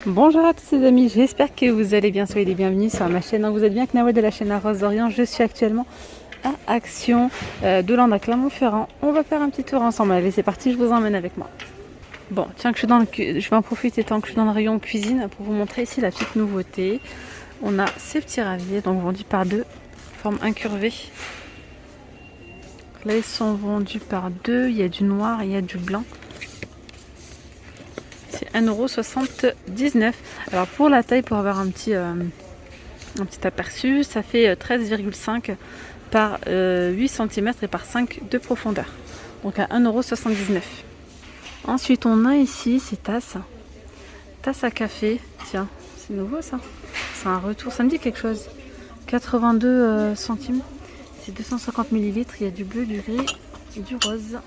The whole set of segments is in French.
Bonjour à tous les amis, j'espère que vous allez bien, soyez les bienvenus sur ma chaîne. Donc vous êtes bien avec Nawel de la chaîne La Rose d'Orient. Je suis actuellement à Action de Lande à Clermont-Ferrand. On va faire un petit tour ensemble. Allez, c'est parti, je vous emmène avec moi. Bon, tiens que je vais en profiter tant que je suis dans le rayon cuisine pour vous montrer ici la petite nouveauté. On a ces petits râviers, donc vendus par deux, forme incurvée. Là, ils sont vendus par deux, il y a du noir et il y a du blanc. C'est 1,79 €. Alors pour la taille, pour avoir un petit aperçu, ça fait 13,5 par 8 cm et par 5 de profondeur. Donc à 1,79 €. Ensuite on a ici ces tasses. Tasse à café. Tiens, c'est nouveau ça. C'est un retour, ça me dit quelque chose. 82 centimes. C'est 250 ml. Il y a du bleu, du gris et du rose.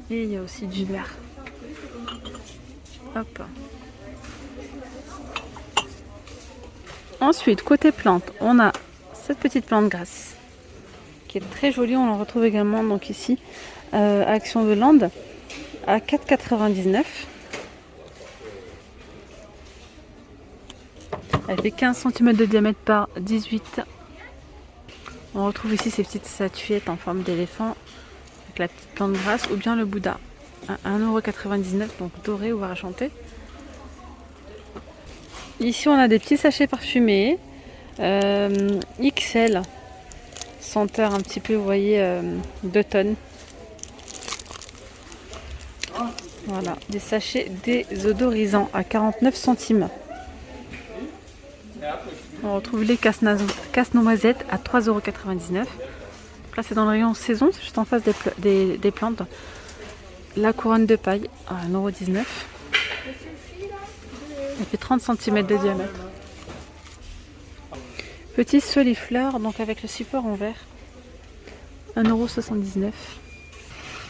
Et il y a aussi du vert. Hop. Ensuite, côté plante, on a cette petite plante grasse qui est très jolie. On la retrouve également donc ici à Action de Lande à 4,99 €. Elle fait 15 cm de diamètre par 18. On retrouve ici ces petites statuettes en forme d'éléphant avec la petite plante grasse ou bien le Bouddha à 1,99 €, donc doré ou argenté. Ici on a des petits sachets parfumés XL, senteur un petit peu, vous voyez, d'automne. Voilà, des sachets désodorisants à 49 centimes. On retrouve les casse-noisettes à 3,99 €. Là c'est dans le rayon saison, c'est juste en face des plantes. La couronne de paille à 1,19 €. Elle fait 30 cm de diamètre. Petit solifleur, donc avec le support en verre, 1,79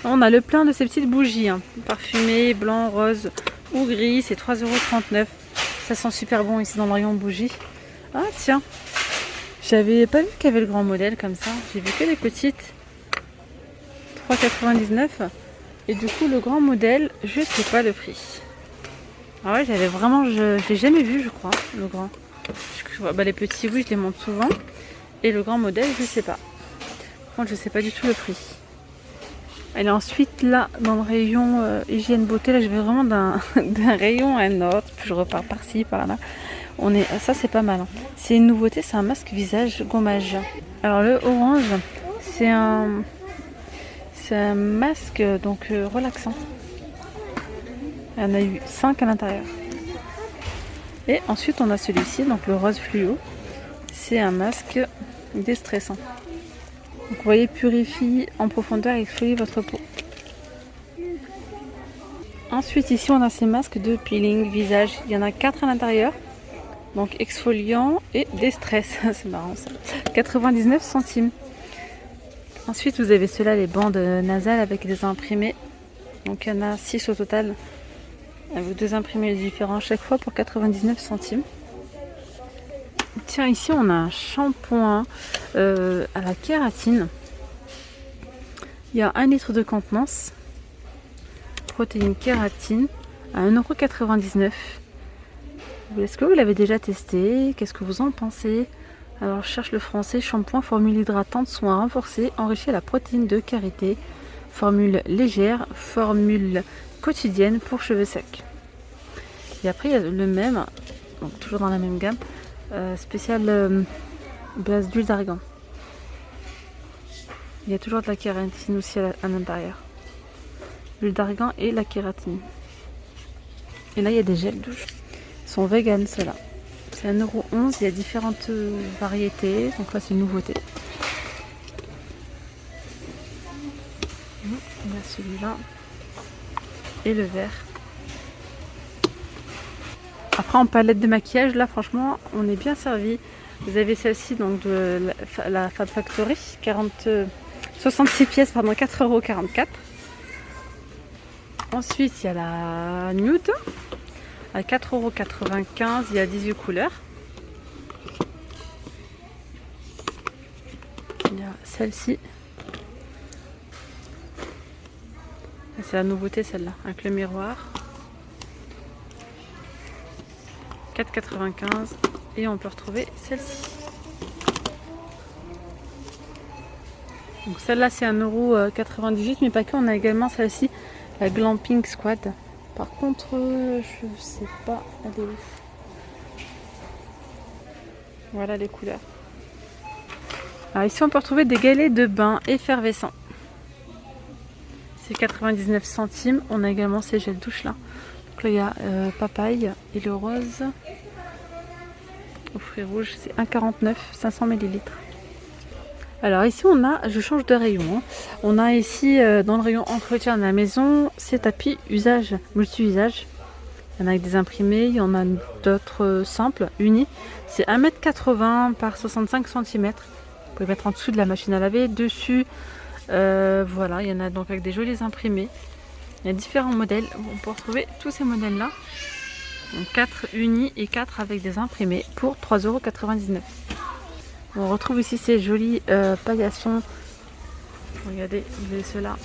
€. On a le plein de ces petites bougies parfumées, blanc, rose ou gris, c'est 3,39 €. Ça sent super bon ici dans le rayon bougies. Ah tiens, j'avais pas vu qu'il y avait le grand modèle comme ça, j'ai vu que les petites, 3,99 €. Et du coup le grand modèle, je sais pas le prix. Ah ouais, j'avais vraiment, je l'ai jamais vu je crois, le grand. Les petits oui, je les monte souvent. Et le grand modèle, je sais pas. Par contre, je sais pas du tout le prix. Et ensuite là, dans le rayon hygiène beauté, là je vais vraiment d'un rayon à un autre, puis je repars par-ci, par-là. Ça c'est pas mal. C'est une nouveauté, c'est un masque visage gommage. Alors le orange, c'est un masque donc relaxant. Il y en a eu 5 à l'intérieur. Et ensuite on a celui-ci, donc le rose fluo. C'est un masque déstressant. Donc vous voyez, purifie en profondeur et exfolie votre peau. Ensuite ici on a ces masques de peeling visage. Il y en a 4 à l'intérieur. Donc exfoliant et déstress. C'est marrant ça. 99 centimes. Ensuite vous avez ceux-là, les bandes nasales avec des imprimés. Donc il y en a 6 au total. Avec 2 imprimés différents à chaque fois pour 99 centimes. Tiens, ici on a un shampoing à la kératine. Il y a 1 litre de contenance. Protéine kératine à 1,99 €. Est-ce que vous l'avez déjà testé? Qu'est-ce que vous en pensez? Alors je cherche le français. Shampoing formule hydratante, soin renforcé, enrichi à la protéine de karité. Formule légère, formule quotidienne pour cheveux secs. Et après il y a le même, donc toujours dans la même gamme, spécial base d'huile d'argan. Il y a toujours de la kératine aussi à l'intérieur. L'huile d'argan et la kératine. Et là il y a des gels douche. Ils sont vegan ceux-là. C'est 1,11 €. Il y a différentes variétés. Donc là c'est une nouveauté. Il y a celui-là. Et le vert. Après en palette de maquillage, là franchement on est bien servi. Vous avez celle-ci donc de la Fab Factory, 66 pièces, pardon, 4,44 €. Ensuite il y a la Nude à 4,95 €, il y a 18 couleurs. Il y a celle-ci. C'est la nouveauté celle-là, avec le miroir. 4,95 et on peut retrouver celle-ci. Donc celle-là c'est 1,98 € mais pas que, on a également celle-ci, la Glamping Squad. Par contre, je sais pas, elle est où. Voilà les couleurs. Alors ici on peut retrouver des galets de bain effervescents. C'est 99 centimes. On a également ces gels douche là. Donc là il y a papaye et le rose. Au fruits rouges c'est 1,49 €, 500 ml. Alors ici on a, je change de rayon, hein. On a ici dans le rayon entretien de la maison, ces tapis usage, multi-usage. Il y en a avec des imprimés, il y en a d'autres simples, unis. C'est 1,80 m par 65 cm. Vous pouvez mettre en dessous de la machine à laver, dessus. Voilà, il y en a donc avec des jolis imprimés. Il y a différents modèles, on peut retrouver tous ces modèles là. Donc 4 unis et 4 avec des imprimés pour 3,99 €. On retrouve ici ces jolis paillassons. Regardez, vous avez ceux-là.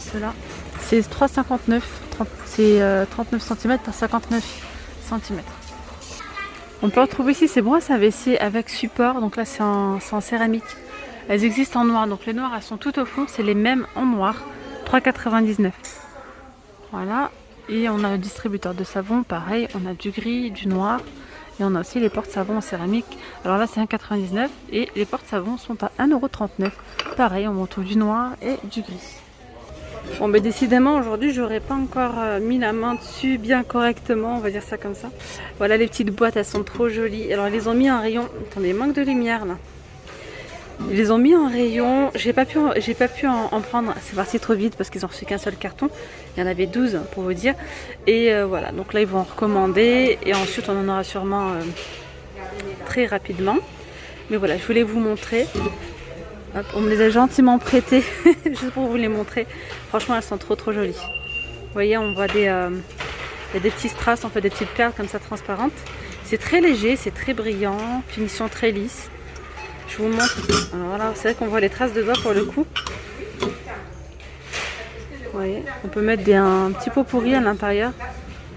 C'est 3,59 €. C'est 39 cm par 59 cm. On peut retrouver ici ces brosses à WC avec support. Donc là, c'est en céramique. Elles existent en noir. Donc les noires, elles sont toutes au fond. C'est les mêmes en noir. 3,99 €. Voilà. Et on a le distributeur de savon. Pareil, on a du gris, du noir. Et on a aussi les portes-savons en céramique. Alors là, c'est 1,99 € et les portes-savons sont à 1,39 €. Pareil, on retrouve du noir et du gris. Bon, mais décidément, aujourd'hui, j'aurais pas encore mis la main dessus bien correctement, on va dire ça comme ça. Voilà, les petites boîtes, elles sont trop jolies. Alors, ils les ont mis en rayon. Attendez, manque de lumière là. Ils les ont mis en rayon. J'ai pas pu en prendre. C'est parti trop vite parce qu'ils ont reçu qu'un seul carton. Il y en avait 12 pour vous dire. Et voilà, donc là ils vont en recommander. Et ensuite on en aura sûrement très rapidement. Mais voilà, je voulais vous montrer. Hop, on me les a gentiment prêtés juste pour vous les montrer. Franchement, elles sont trop jolies. Vous voyez, on voit il y a des petits strass, on fait des petites perles comme ça transparentes. C'est très léger, c'est très brillant. Finition très lisse. Je vous montre. Alors voilà, c'est vrai qu'on voit les traces de doigts pour le coup. Vous voyez, on peut mettre un petit pot pourri à l'intérieur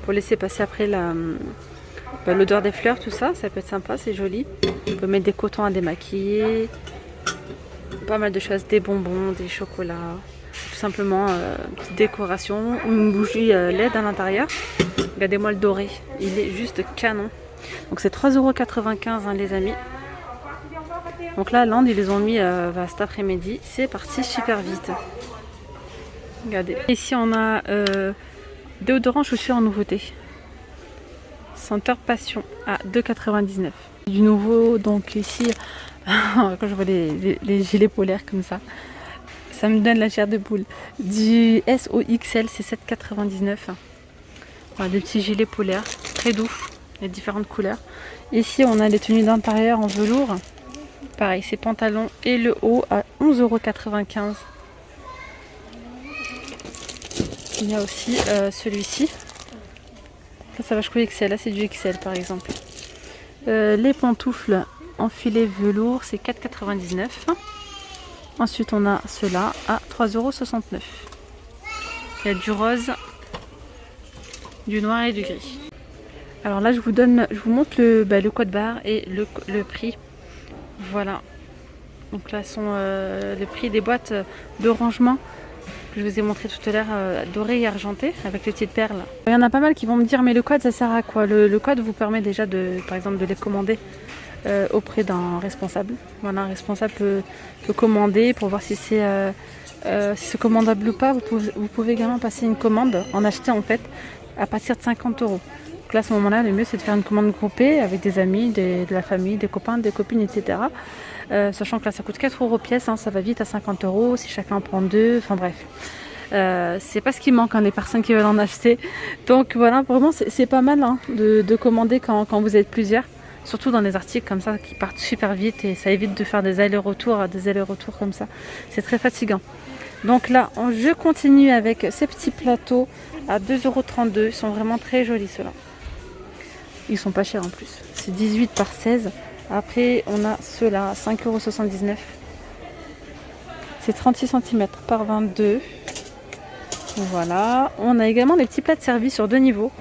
pour laisser passer après l'odeur des fleurs, tout ça. Ça peut être sympa, c'est joli. On peut mettre des cotons à démaquiller. Pas mal de choses, des bonbons, des chocolats. Tout simplement une petite décoration ou une bougie LED à l'intérieur. Regardez-moi le doré, il est juste canon. Donc c'est 3,95 € hein, les amis. Donc là, Land, ils les ont mis cet après-midi. C'est parti super vite. Regardez. Ici, on a déodorant chaussures en nouveauté. Senteur Passion à 2,99 €. Du nouveau, donc ici, quand je vois les gilets polaires comme ça, ça me donne la chair de poule. Du SOXL, c'est 7,99 €. Voilà, des petits gilets polaires, très doux, les différentes couleurs. Ici, on a les tenues d'intérieur en velours. Pareil, ces pantalons et le haut à 11,95 €. Il y a aussi celui-ci. Ça va jusqu'au XL. Là, c'est du XL par exemple. Les pantoufles en filet velours, c'est 4,99 €. Ensuite, on a ceux-là à 3,69 €. Il y a du rose, du noir et du gris. Alors là, je vous montre le code barre et le prix. Voilà, donc là sont le prix des boîtes de rangement que je vous ai montré tout à l'heure, doré et argenté avec les petites perles. Il y en a pas mal qui vont me dire mais le code ça sert à quoi? Le code vous permet déjà par exemple de les commander auprès d'un responsable. Voilà, un responsable peut commander pour voir si c'est commandable ou pas. Vous pouvez également passer une commande, en acheter en fait à partir de 50 €. Donc là, à ce moment-là, le mieux c'est de faire une commande groupée avec des amis, de la famille, des copains, des copines, etc. Sachant que là, ça coûte 4 € pièce, hein, ça va vite à 50 € si chacun en prend deux. Enfin bref, c'est pas ce qui manque, hein, les personnes qui veulent en acheter. Donc voilà, vraiment, c'est pas mal hein, de commander quand vous êtes plusieurs. Surtout dans des articles comme ça qui partent super vite et ça évite de faire des allers-retours comme ça. C'est très fatigant. Donc là, je continue avec ces petits plateaux à 2,32 €. Ils sont vraiment très jolis ceux-là. Ils sont pas chers en plus. C'est 18 par 16. Après, on a ceux-là, 5,79 €. C'est 36 cm par 22. Voilà. On a également les petits plats de service sur 2 niveaux.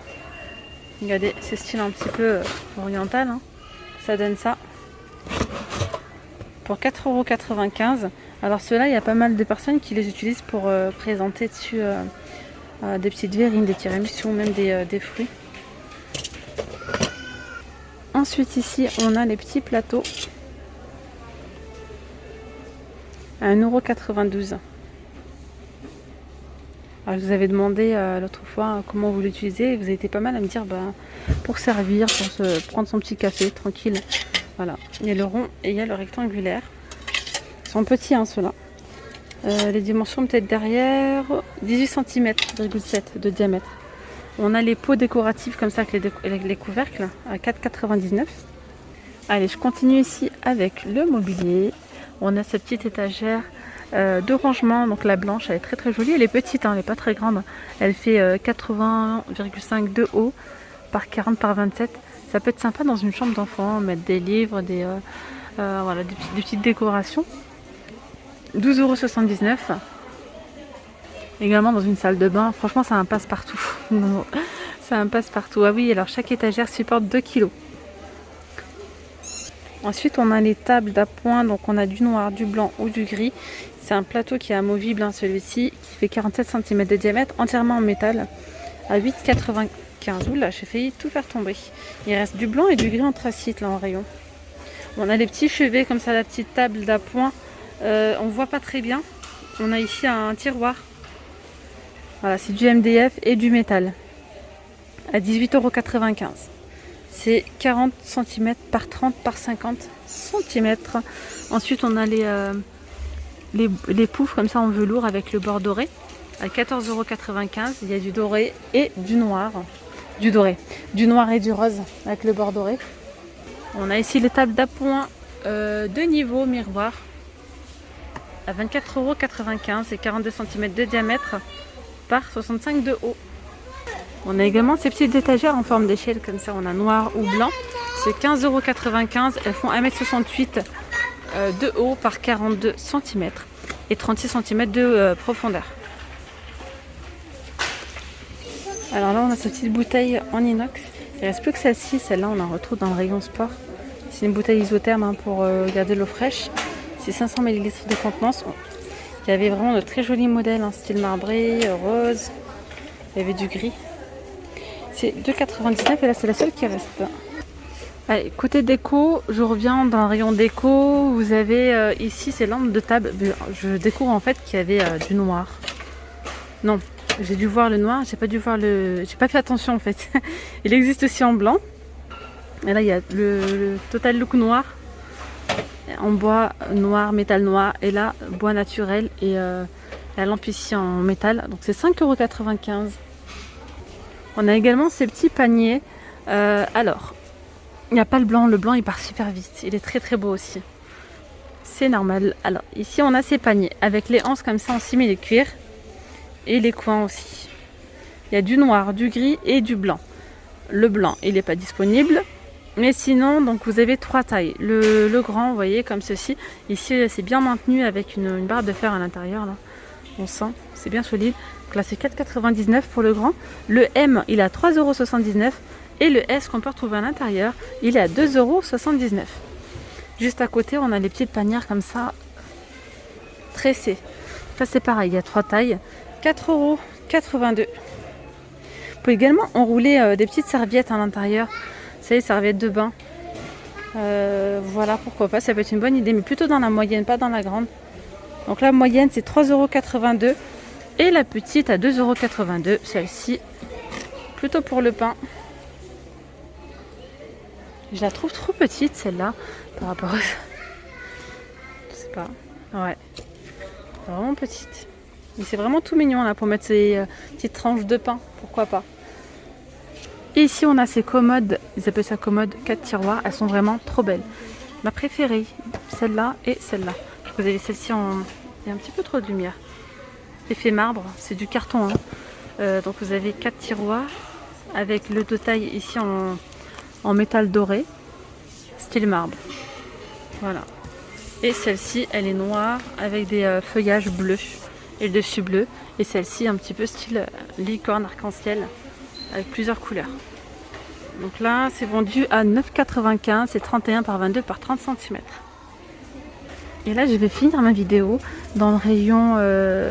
Regardez, c'est style un petit peu oriental. Hein. Ça donne ça. Pour 4,95 €. Alors ceux-là, il y a pas mal de personnes qui les utilisent pour présenter dessus des petites verrines, des tiramisu, même des fruits. Ensuite ici, on a les petits plateaux à 1,92 €. Alors, je vous avais demandé l'autre fois comment vous l'utilisez et vous avez été pas mal à me dire pour servir, pour se prendre son petit café tranquille. Voilà, il y a le rond et il y a le rectangulaire. Ils sont petits hein, ceux-là. Les dimensions peut-être derrière 18 cm,7 de diamètre. On a les pots décoratifs comme ça avec les couvercles à 4,99 €. Allez, je continue ici avec le mobilier. On a cette petite étagère de rangement, donc la blanche, elle est très très jolie. Elle est petite, hein, elle n'est pas très grande. Elle fait 80,5 de haut par 40 par 27. Ça peut être sympa dans une chambre d'enfant, mettre des livres, voilà, des petites décorations. 12,79 €. Également dans une salle de bain, franchement ça un passe-partout. Ça un passe-partout. Ah oui, alors chaque étagère supporte 2 kg. Ensuite on a les tables d'appoint, donc on a du noir, du blanc ou du gris. C'est un plateau qui est amovible, hein, celui-ci, qui fait 47 cm de diamètre, entièrement en métal, à 8,95 €. Oula, j'ai failli tout faire tomber. Il reste du blanc et du gris anthracite là en rayon. On a les petits chevets comme ça, la petite table d'appoint. On voit pas très bien. On a ici un tiroir. Voilà, c'est du MDF et du métal. À 18,95 €. C'est 40 cm par 30 par 50 cm. Ensuite, on a les poufs comme ça en velours avec le bord doré. À 14,95 €. Il y a du doré et du noir. Du doré. Du noir et du rose avec le bord doré. On a ici les tables d'appoint de niveau miroir. À 24,95 € et 42 cm de diamètre par 65 de haut. On a également ces petites étagères en forme d'échelle comme ça, on a noir ou blanc. C'est 15,95 €. Elles font 1,68 m de haut par 42 cm et 36 cm de profondeur. Alors là on a cette petite bouteille en inox. Il ne reste plus que celle-ci, celle-là on en retrouve dans le rayon sport. C'est une bouteille isotherme hein, pour garder l'eau fraîche. C'est 500 ml de contenance. Il y avait vraiment de très jolis modèles, hein, style marbré, rose. Il y avait du gris. C'est 2,99 € et là c'est la seule qui reste. Allez, côté déco, je reviens dans le rayon déco. Vous avez ici ces lampes de table. Je découvre en fait qu'il y avait du noir. Non, j'ai dû voir le noir, j'ai pas fait attention en fait. Il existe aussi en blanc. Et là il y a le total look noir. En bois noir, métal noir, et là bois naturel et la lampe ici en métal, donc c'est 5,95 €. On a également ces petits paniers. Alors il n'y a pas le blanc il part super vite, il est très très beau aussi, c'est normal. Alors ici on a ces paniers avec les anses comme ça en simili cuir et les coins aussi. Il y a du noir, du gris et du blanc. Le blanc il n'est pas disponible. Mais sinon, donc vous avez 3 tailles. Le grand, vous voyez, comme ceci. Ici, c'est bien maintenu avec une barre de fer à l'intérieur. Là, on sent, c'est bien solide. Donc là, c'est 4,99 € pour le grand. Le M, il est à 3,79 € et le S qu'on peut retrouver à l'intérieur, il est à 2,79 €. Juste à côté, on a les petites panières comme ça, tressées. Ça, c'est pareil, il y a 3 tailles. 4,82 €. Vous pouvez également enrouler des petites serviettes à l'intérieur. Les serviettes de bain, voilà, pourquoi pas, ça peut être une bonne idée, mais plutôt dans la moyenne, pas dans la grande. Donc la moyenne c'est 3,82 € et la petite à 2,82 €. Celle-ci plutôt pour le pain. Je la trouve trop petite celle-là par rapport à... Je sais pas, ouais, vraiment petite, mais c'est vraiment tout mignon là pour mettre ces petites tranches de pain, pourquoi pas. Et ici on a ces commodes, ils appellent ça commode 4 tiroirs, elles sont vraiment trop belles. Ma préférée, celle-là et celle-là. Vous avez celle-ci en... Il y a un petit peu trop de lumière. Effet marbre, c'est du carton. Hein. Donc vous avez 4 tiroirs avec le dos taille ici en métal doré, style marbre. Voilà. Et celle-ci, elle est noire avec des feuillages bleus et le dessus bleu. Et celle-ci un petit peu style licorne arc-en-ciel avec plusieurs couleurs. Donc là, c'est vendu à 9,95 €. C'est 31 par 22 par 30 cm. Et là, je vais finir ma vidéo dans le rayon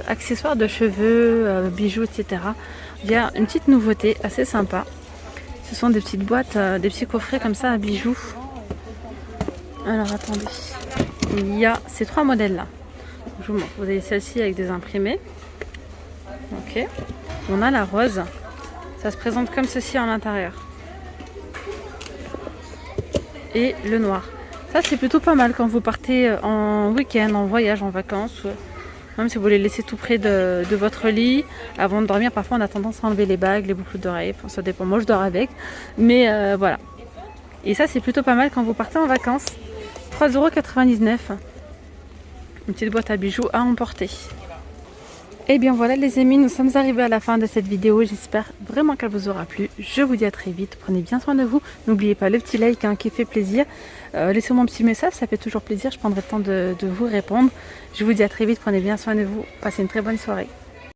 accessoires de cheveux, bijoux, etc. Il y a une petite nouveauté assez sympa. Ce sont des petites boîtes, des petits coffrets comme ça à bijoux. Alors attendez, il y a ces 3 modèles là. Je vous montre. Vous avez celle-ci avec des imprimés. Ok. On a la rose. Ça se présente comme ceci à l'intérieur. Et le noir. Ça c'est plutôt pas mal quand vous partez en week-end, en voyage, en vacances. Même si vous les laissez tout près de votre lit. Avant de dormir, parfois on a tendance à enlever les bagues, les boucles d'oreilles. Enfin, ça dépend, moi je dors avec. Mais voilà. Et ça c'est plutôt pas mal quand vous partez en vacances. 3,99 €. Une petite boîte à bijoux à emporter. Et bien voilà les amis, nous sommes arrivés à la fin de cette vidéo. J'espère vraiment qu'elle vous aura plu. Je vous dis à très vite. Prenez bien soin de vous. N'oubliez pas le petit like qui fait plaisir. Laissez-moi un petit message, ça fait toujours plaisir. Je prendrai le temps de vous répondre. Je vous dis à très vite. Prenez bien soin de vous. Passez une très bonne soirée.